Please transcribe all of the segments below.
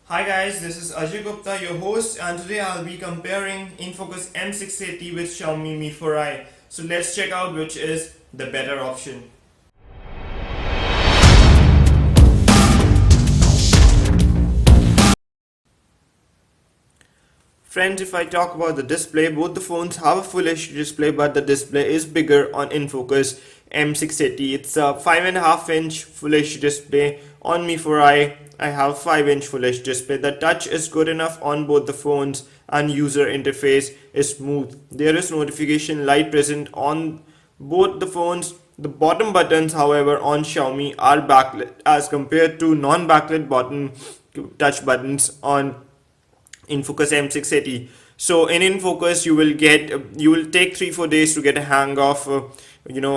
Hi guys, this is Ajay Gupta, your host, and today I'll be comparing InFocus M680 with Xiaomi Mi4i. So let's check out which is the better option. Friends, if I talk about the display, both the phones have a Full HD display, but the display is bigger on InFocus M680. It's a 5.5-inch Full HD display. On Mi 4i, I have 5-inch Full HD display. The touch is good enough on both the phones, and user interface is smooth. There is notification light present on both the phones. The bottom buttons, however, on Xiaomi are backlit as compared to non-backlit button touch buttons on InFocus M680. So in InFocus, you will take 3-4 days to get a hang of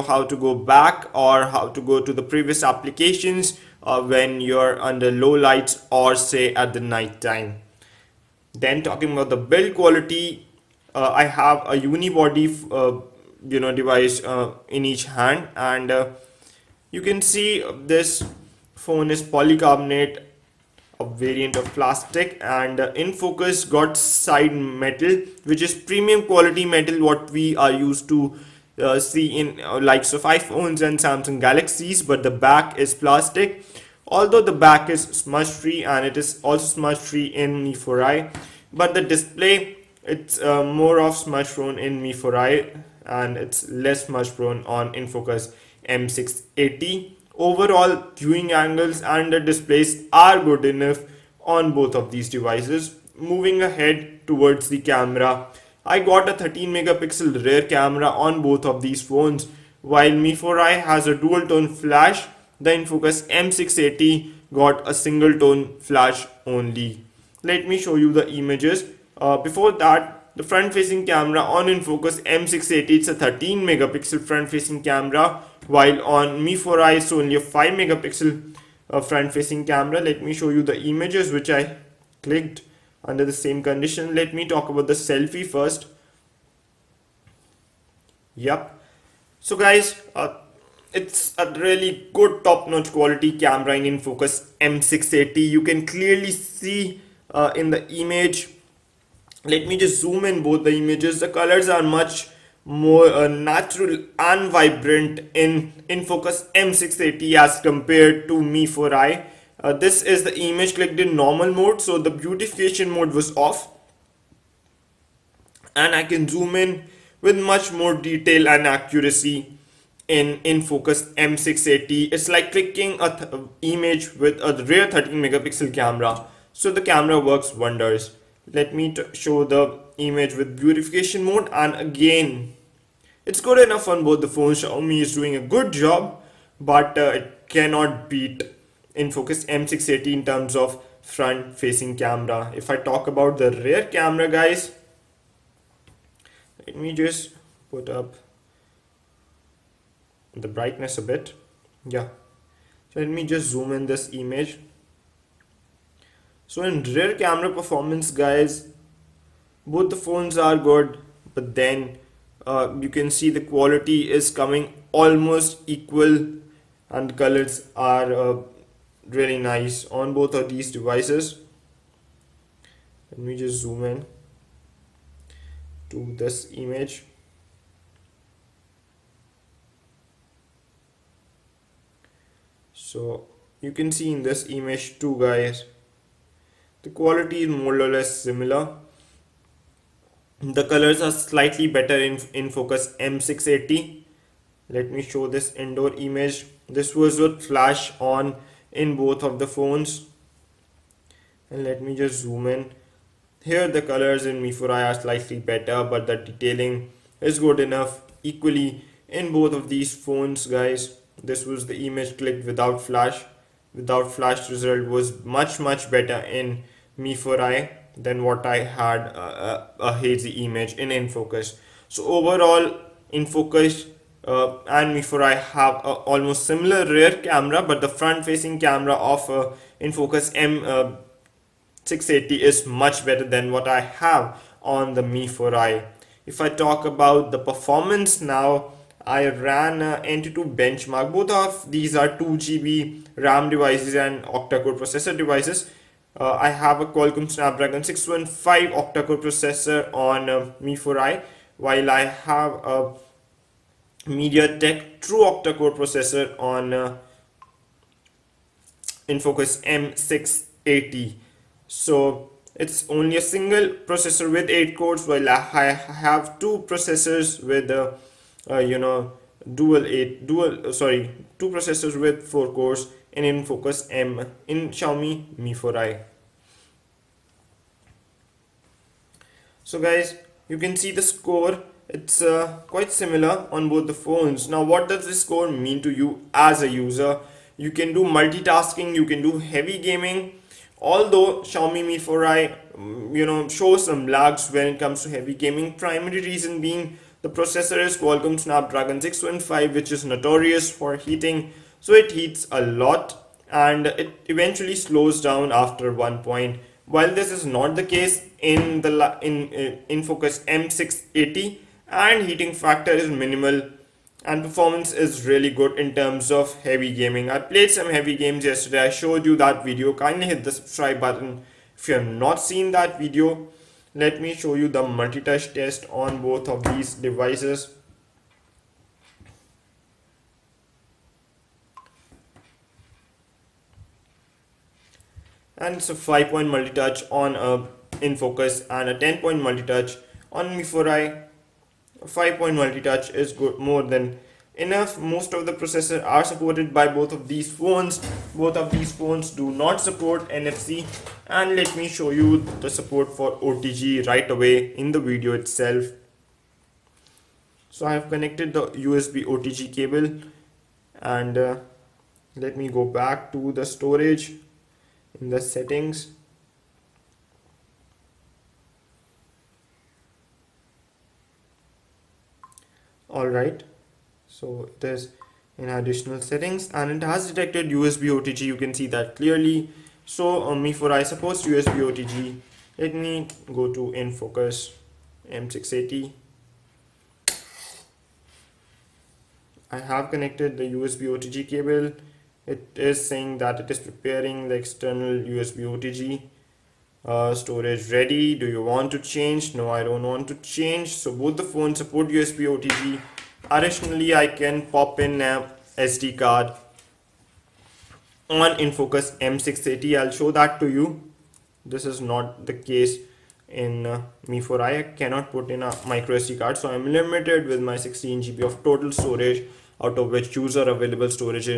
how to go back or how to go to the previous applications when you're under low lights or say at the night time. Then talking about the build quality, I have a unibody device in each hand, and you can see this phone is polycarbonate, a variant of plastic, and InFocus got side metal, which is premium quality metal what we are used to see in likes of iPhones and Samsung Galaxies, but the back is plastic. Although the back is smudge free, and it is also smudge free in Mi 4i, but the display, it's more of smudge prone in Mi 4i, and it's less smudge prone on InFocus M680. Overall, viewing angles and the displays are good enough on both of these devices. Moving ahead towards the camera, I got a 13 megapixel rear camera on both of these phones. While Mi 4i has a dual tone flash, the InFocus M680 got a single tone flash only. Let me show you the images. Before that, the front facing camera on InFocus M680, it's a 13 megapixel front facing camera, while on Mi 4i it's only a 5 megapixel front facing camera. Let me show you the images which I clicked under the same condition. Let me talk about the selfie first. Yep. So guys, it's a really good top-notch quality camera in InFocus M680. You can clearly see in the image. Let me just zoom in both the images. The colors are much more natural and vibrant in InFocus M680 as compared to Mi 4i. This is the image clicked in normal mode, so the beautification mode was off, and I can zoom in with much more detail and accuracy in InFocus M680. It's like clicking a image with a rear 13 megapixel camera. So the camera works wonders. Let me show the image with beautification mode, and again, it's good enough on both the phones. Xiaomi is doing a good job, but it cannot beat InFocus M680 in terms of front facing camera. If I talk about the rear camera, guys, let me just put up the brightness a bit. Yeah, so let me just zoom in this image. So in rear camera performance, guys, both the phones are good, but then you can see the quality is coming almost equal, and the colors are really nice on both of these devices. Let me just zoom in to this image. So you can see in this image too, guys, the quality is more or less similar. The colors are slightly better in InFocus M680. Let me show this indoor image. This was with flash on in both of the phones, and let me just zoom in. Here the colors in Mi 4i are slightly better, but the detailing is good enough equally in both of these phones, guys. This was the image clicked without flash. Without flash result was much better in Mi 4i than what I had a hazy image in InFocus. So overall, InFocus and Mi 4i have almost similar rear camera, but the front facing camera of InFocus M680 is much better than what I have on the Mi 4i. If I talk about the performance now, I ran NT2 benchmark. Both of these are 2 GB RAM devices and octa-core processor devices. I have a Qualcomm Snapdragon 615 octa-core processor on Mi4i, while I have a MediaTek true octa-core processor on InFocus M680. So it's only a single processor with 8 cores, while I have two processors with you know dual 8 dual sorry two processors with 4 cores in InFocus M in Xiaomi Mi4i. So guys, you can see the score. It's quite similar on both the phones. Now what does this score mean to you as a user? You can do multitasking, you can do heavy gaming. Although Xiaomi Mi 4i shows some lags when it comes to heavy gaming, primary reason being the processor is Qualcomm Snapdragon 615, which is notorious for heating, so it heats a lot and it eventually slows down after one point. While this is not the case in the InFocus M680, and heating factor is minimal and performance is really good in terms of heavy gaming. I played some heavy games yesterday. I showed you that video. Kindly hit the subscribe button if you have not seen that video. Let me show you the multi-touch test on both of these devices. And it's a 5-point multi-touch on InFocus and a 10-point multi-touch on Mi4i. A 5-point multi-touch is good, more than enough. Most of the processors are supported by both of these phones. Both of these phones do not support NFC, and let me show you the support for OTG right away in the video itself. So I have connected the USB OTG cable, and let me go back to the storage in the settings. Alright, so it is in additional settings and it has detected USB OTG. You can see that clearly. So on Mi4i supports USB OTG. Let me go to InFocus M680. I have connected the USB OTG cable. It is saying that it is preparing the external USB OTG. Storage ready. Do you want to change? No, I don't want to change. So both the phones support USB OTG. Additionally, I can pop in a SD card on InFocus M680. I'll show that to you. This is not the case in Mi4i. I cannot put in a micro SD card, so I'm limited with my 16 GB of total storage, out of which user available storage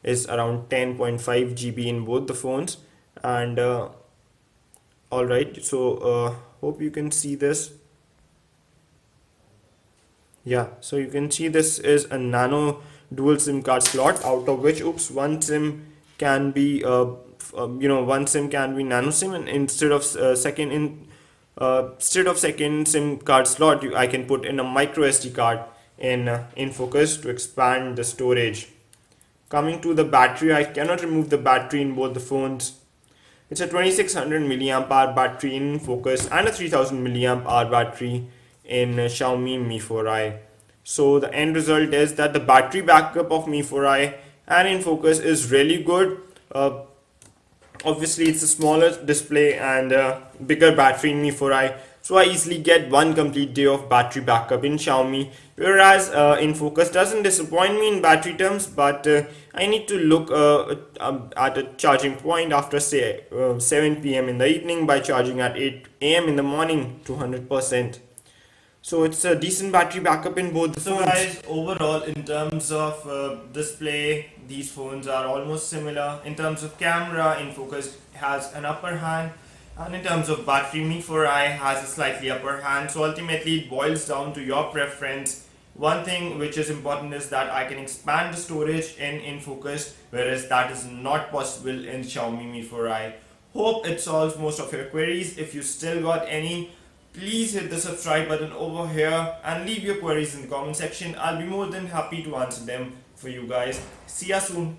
is around 10.5 GB in both the phones. And alright, so hope you can see this. Yeah, so you can see this is a nano dual SIM card slot, out of which one SIM can be one SIM can be nano SIM, and instead of second SIM card slot, I can put in a micro SD card in InFocus to expand the storage. Coming to the battery, I cannot remove the battery in both the phones. It's a 2600 milliamp hour battery in Focus and a 3000 milliamp hour battery in Xiaomi Mi 4i. So the end result is that the battery backup of Mi 4i and in Focus is really good. Obviously it's a smaller display and bigger battery in Mi 4i, so I easily get one complete day of battery backup in Xiaomi, whereas InFocus doesn't disappoint me in battery terms, but I need to look at a charging point after say 7 p.m. in the evening by charging at 8 a.m. in the morning to 100%. So it's a decent battery backup in both the phones. So guys, overall in terms of display, these phones are almost similar. In terms of camera, InFocus has an upper hand, and in terms of battery, Mi4i has a slightly upper hand. So ultimately it boils down to your preference. One thing which is important is that I can expand the storage in InFocus, whereas that is not possible in Xiaomi Mi 4i. Hope it solves most of your queries. If you still got any, please hit the subscribe button over here and leave your queries in the comment section. I'll be more than happy to answer them for you guys. See ya soon.